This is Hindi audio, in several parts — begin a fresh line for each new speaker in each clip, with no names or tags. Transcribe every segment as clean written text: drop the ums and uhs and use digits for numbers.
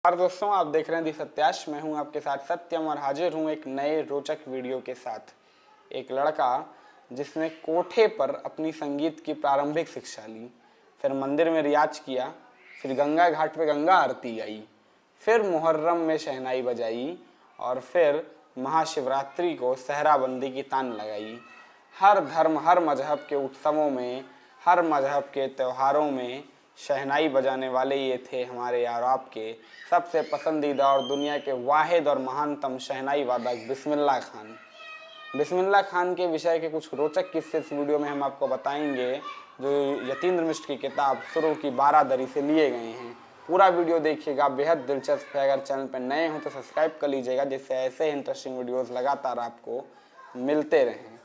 और दोस्तों, आप देख रहे हैं दी सत्याश। मैं हूं आपके साथ सत्यम और हाजिर हूं एक नए रोचक वीडियो के साथ। एक लड़का जिसने कोठे पर अपनी संगीत की प्रारंभिक शिक्षा ली, फिर मंदिर में रियाज किया, फिर गंगा घाट पे गंगा आरती गाई, फिर मुहर्रम में शहनाई बजाई और फिर महाशिवरात्रि को सहराबंदी की तान लगाई। हर धर्म, हर मजहब के उत्सवों में, हर मजहब के त्योहारों में शहनाई बजाने वाले ये थे हमारे और आपके सबसे पसंदीदा और दुनिया के वाहिद और महानतम शहनाई वादक बिस्मिल्लाह खान। बिस्मिल्लाह खान के विषय के कुछ रोचक किस्से इस वीडियो में हम आपको बताएंगे, जो यतीन्द्र मिश्र की किताब सुरों की बारादरी से लिए गए हैं। पूरा वीडियो देखिएगा, बेहद दिलचस्प है। अगर चैनल पर नए हो तो सब्सक्राइब कर लीजिएगा, जिससे ऐसे इंटरेस्टिंग वीडियोज़ लगातार आपको मिलते रहें।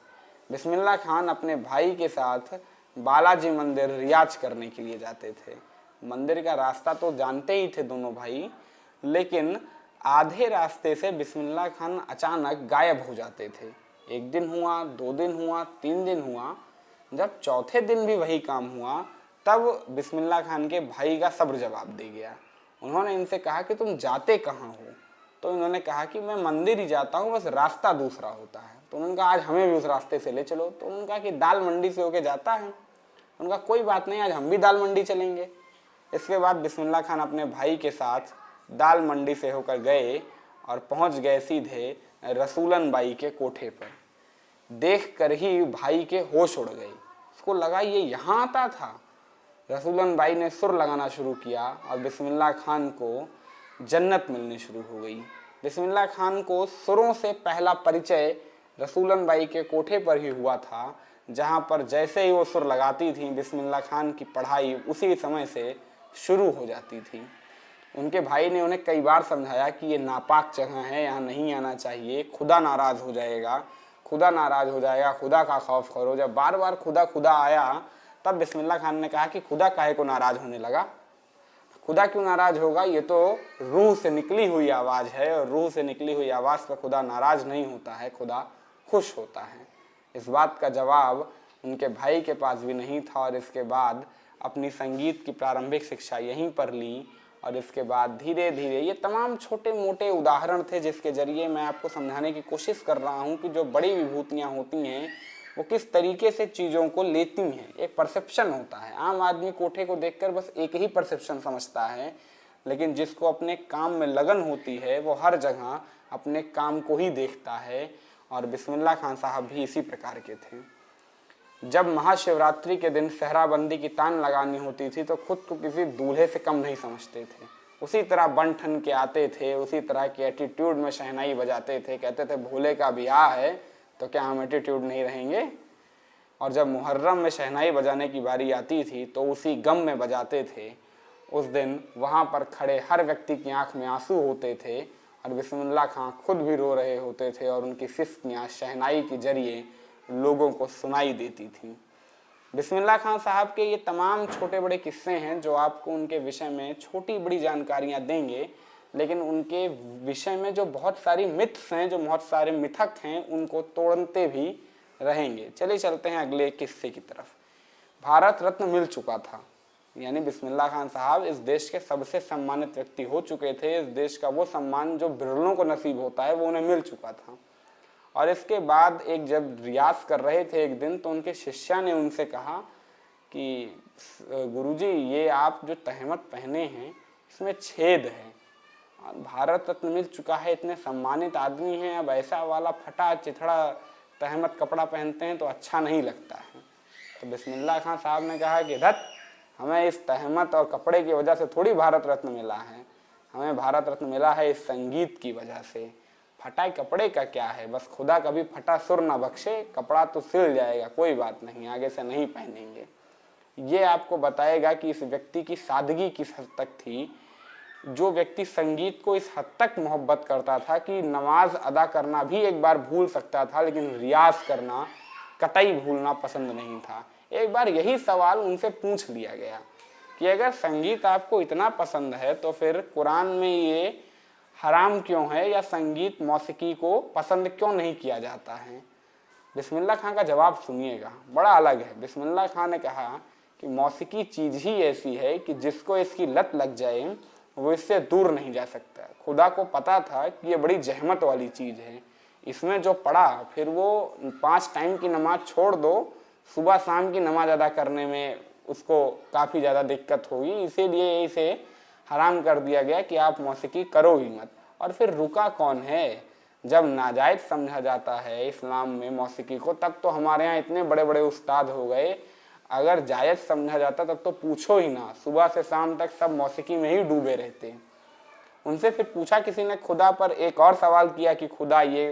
बिस्मिल्लाह खान अपने भाई के साथ बालाजी मंदिर रियाज करने के लिए जाते थे। मंदिर का रास्ता तो जानते ही थे दोनों भाई, लेकिन आधे रास्ते से बिस्मिल्लाह खान अचानक गायब हो जाते थे। एक दिन हुआ, 2 दिन हुआ, 3 दिन हुआ। जब चौथे दिन भी वही काम हुआ, तब बिस्मिल्लाह खान के भाई का सब्र जवाब दे गया। उन्होंने इनसे कहा कि तुम जाते कहाँ हो? तो इन्होंने कहा कि मैं मंदिर ही जाता हूँ, बस रास्ता दूसरा होता है। तो उन्होंने कहा आज हमें भी उस रास्ते से ले चलो। तो उन्होंने कहा कि दाल मंडी से होके जाता है। उनका कोई बात नहीं, आज हम भी दाल मंडी चलेंगे। इसके बाद बिस्मिल्लाह खान अपने भाई के साथ दाल मंडी से होकर गए और पहुंच गए सीधे रसूलन बाई के कोठे पर। देख कर ही भाई के होश उड़ गए। उसको लगा ये यहाँ आता था। रसूलन बाई ने सुर लगाना शुरू किया और बिस्मिल्लाह खान को जन्नत मिलनी शुरू हो गई। बिस्मिल्लाह खान को सुरों से पहला परिचय रसूलन बाई के कोठे पर ही हुआ था, जहाँ पर जैसे ही वो सुर लगाती थी, बिस्मिल्लाह खान की पढ़ाई उसी समय से शुरू हो जाती थी। उनके भाई ने उन्हें कई बार समझाया कि ये नापाक जगह है, यहाँ नहीं आना चाहिए, खुदा नाराज़ हो जाएगा, खुदा नाराज़ हो जाएगा, खुदा का खौफ करो। जब बार बार खुदा खुदा आया, तब बिस्मिल्लाह खान ने कहा कि खुदा काहे को नाराज़ होने लगा? खुदा क्यों नाराज़ होगा? ये तो रूह से निकली हुई आवाज़ है, और रूह से निकली हुई आवाज़ पर खुदा नाराज़ नहीं होता है, खुदा खुश होता है। इस बात का जवाब उनके भाई के पास भी नहीं था, और इसके बाद अपनी संगीत की प्रारंभिक शिक्षा यहीं पर ली। और इसके बाद धीरे धीरे, ये तमाम छोटे मोटे उदाहरण थे जिसके ज़रिए मैं आपको समझाने की कोशिश कर रहा हूँ कि जो बड़ी विभूतियाँ होती हैं वो किस तरीके से चीज़ों को लेती हैं। एक परसेप्शन होता है। आम आदमी कोठे को देखकर बस एक ही परसेप्शन समझता है, लेकिन जिसको अपने काम में लगन होती है वो हर जगह अपने काम को ही देखता है। और बिस्मिल्लाह खान साहब भी इसी प्रकार के थे। जब महाशिवरात्रि के दिन सहराबंदी की तान लगानी होती थी तो खुद को किसी दूल्हे से कम नहीं समझते थे। उसी तरह बन ठन के आते थे, उसी तरह के एटीट्यूड में शहनाई बजाते थे। कहते थे भोले का ब्याह है तो क्या हम एटीट्यूड नहीं रहेंगे? और जब मुहर्रम में शहनाई बजाने की बारी आती थी तो उसी गम में बजाते थे। उस दिन वहाँ पर खड़े हर व्यक्ति की आंख में आंसू होते थे, और बिस्मिल्लाह खान खुद भी रो रहे होते थे, और उनकी सिस्कियाँ शहनाई के जरिए लोगों को सुनाई देती थी। बिस्मिल्लाह खान साहब के ये तमाम छोटे बड़े किस्से हैं जो आपको उनके विषय में छोटी बड़ी जानकारियाँ देंगे, लेकिन उनके विषय में जो बहुत सारी मिथ्स हैं, जो बहुत सारे मिथक हैं, उनको तोड़ते भी रहेंगे। चलिए चलते हैं अगले किस्से की तरफ। भारत रत्न मिल चुका था, यानी बिस्मिल्लाह खान साहब इस देश के सबसे सम्मानित व्यक्ति हो चुके थे। इस देश का वो सम्मान जो बिरलों को नसीब होता है वो उन्हें मिल चुका था। और इसके बाद एक जब रियाज कर रहे थे एक दिन, तो उनके शिष्या ने उनसे कहा कि गुरुजी, ये आप जो तहमत पहने हैं इसमें छेद है। भारत रत्न मिल चुका है, इतने सम्मानित आदमी हैं, अब ऐसा वाला फटा चिथड़ा तहमत कपड़ा पहनते हैं तो अच्छा नहीं लगता है। तो बिस्मिल्लाह खान साहब ने कहा कि धत, हमें इस तहमत और कपड़े की वजह से थोड़ी भारत रत्न मिला है, हमें भारत रत्न मिला है इस संगीत की वजह से। फटाई कपड़े का क्या है, बस खुदा कभी फटा सुर ना बख्शे, कपड़ा तो सिल जाएगा, कोई बात नहीं, आगे से नहीं पहनेंगे। ये आपको बताएगा कि इस व्यक्ति की सादगी किस हद तक थी। जो व्यक्ति संगीत को इस हद तक मोहब्बत करता था कि नमाज अदा करना भी एक बार भूल सकता था, लेकिन रियाज करना कतई भूलना पसंद नहीं था। एक बार यही सवाल उनसे पूछ लिया गया कि अगर संगीत आपको इतना पसंद है तो फिर कुरान में ये हराम क्यों है, या संगीत मौसीकी को पसंद क्यों नहीं किया जाता है? बिस्मिल्लाह खान का जवाब सुनिएगा, बड़ा अलग है। बिस्मिल्लाह खान ने कहा कि मौसीकी चीज़ ही ऐसी है कि जिसको इसकी लत लग जाए वो इससे दूर नहीं जा सकता। खुदा को पता था कि ये बड़ी जहमत वाली चीज़ है, इसमें जो पढ़ा फिर वो 5 टाइम की नमाज छोड़ दो, सुबह शाम की नमाज अदा करने में उसको काफ़ी ज़्यादा दिक्कत होगी, इसीलिए इसे हराम कर दिया गया कि आप मौसीकी करो ही मत। और फिर रुका कौन है? जब नाजायज़ समझा जाता है इस्लाम में मौसीकी को, तब तो हमारे यहाँ इतने बड़े बड़े उस्ताद हो गए। अगर जायज़ समझा जाता तब तो पूछो ही ना, सुबह से शाम तक सब मौसीकी में ही डूबे रहते। उनसे फिर पूछा किसी ने खुदा पर, एक और सवाल किया कि खुदा ये,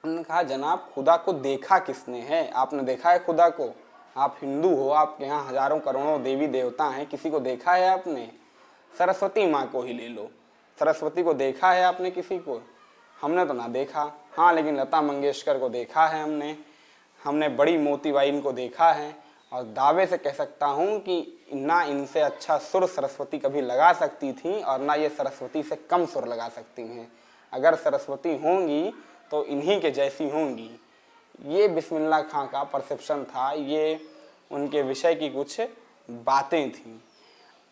उन्होंने कहा जनाब खुदा को देखा किसने है? आपने देखा है खुदा को? आप हिंदू हो, आपके यहाँ हजारों करोड़ों देवी देवता हैं, किसी को देखा है आपने? सरस्वती माँ को ही ले लो, सरस्वती को देखा है आपने किसी को? हमने तो ना देखा। हाँ, लेकिन लता मंगेशकर को देखा है हमने बड़ी मोतीबाई को देखा है, और दावे से कह सकता हूँ कि ना इनसे अच्छा सुर सरस्वती कभी लगा सकती थी और ना ये सरस्वती से कम सुर लगा सकती हैं। अगर सरस्वती होंगी तो इन्हीं के जैसी होंगी। ये बिस्मिल्लाह खां का परसेप्शन था, ये उनके विषय की कुछ बातें थीं।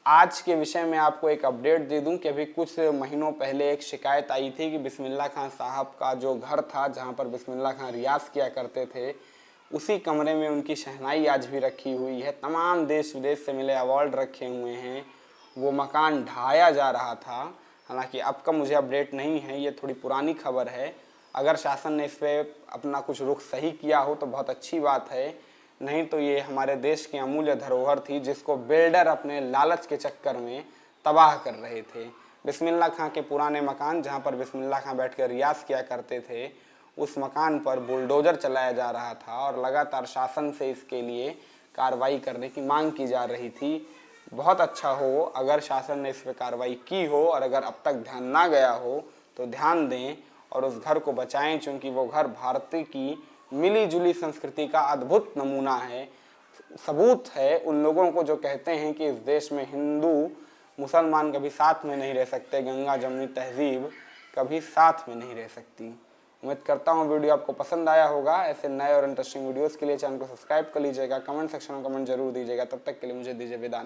आज के विषय में आपको एक अपडेट दे दूं कि अभी कुछ महीनों पहले एक शिकायत आई थी कि बिस्मिल्लाह खां साहब का जो घर था, जहां पर बिस्मिल्लाह खां रियाज़ किया करते थे, उसी कमरे में उनकी शहनाई आज भी रखी हुई है। तमाम देश विदेश से मिले अवार्ड रखे हुए हैं। वो मकान ढाया जा रहा था, हालांकि अब का मुझे अपडेट नहीं है, ये थोड़ी पुरानी खबर है। अगर शासन ने इस पर अपना कुछ रुख सही किया हो तो बहुत अच्छी बात है, नहीं तो ये हमारे देश की अमूल्य धरोहर थी जिसको बिल्डर अपने लालच के चक्कर में तबाह कर रहे थे। बिस्मिल्लाह खां के पुराने मकान, जहाँ पर बिस्मिल्लाह खां बैठकर रियाज़ किया करते थे, उस मकान पर बुलडोज़र चलाया जा रहा था और लगातार शासन से इसके लिए कार्रवाई करने की मांग की जा रही थी। बहुत अच्छा हो अगर शासन ने इस पर कार्रवाई की हो, और अगर अब तक ध्यान ना गया हो तो ध्यान दें और उस घर को बचाएं, क्योंकि वो घर भारत की मिली जुली संस्कृति का अद्भुत नमूना है। सबूत है उन लोगों को जो कहते हैं कि इस देश में हिंदू मुसलमान कभी साथ में नहीं रह सकते, गंगा जमुनी तहजीब कभी साथ में नहीं रह सकती। उम्मीद करता हूँ वीडियो आपको पसंद आया होगा। ऐसे नए और इंटरेस्टिंग वीडियोस के लिए चैनल को सब्सक्राइब कर लीजिएगा, कमेंट सेक्शन में कमेंट जरूर दीजिएगा। तब तक के लिए मुझे दीजिए विदा।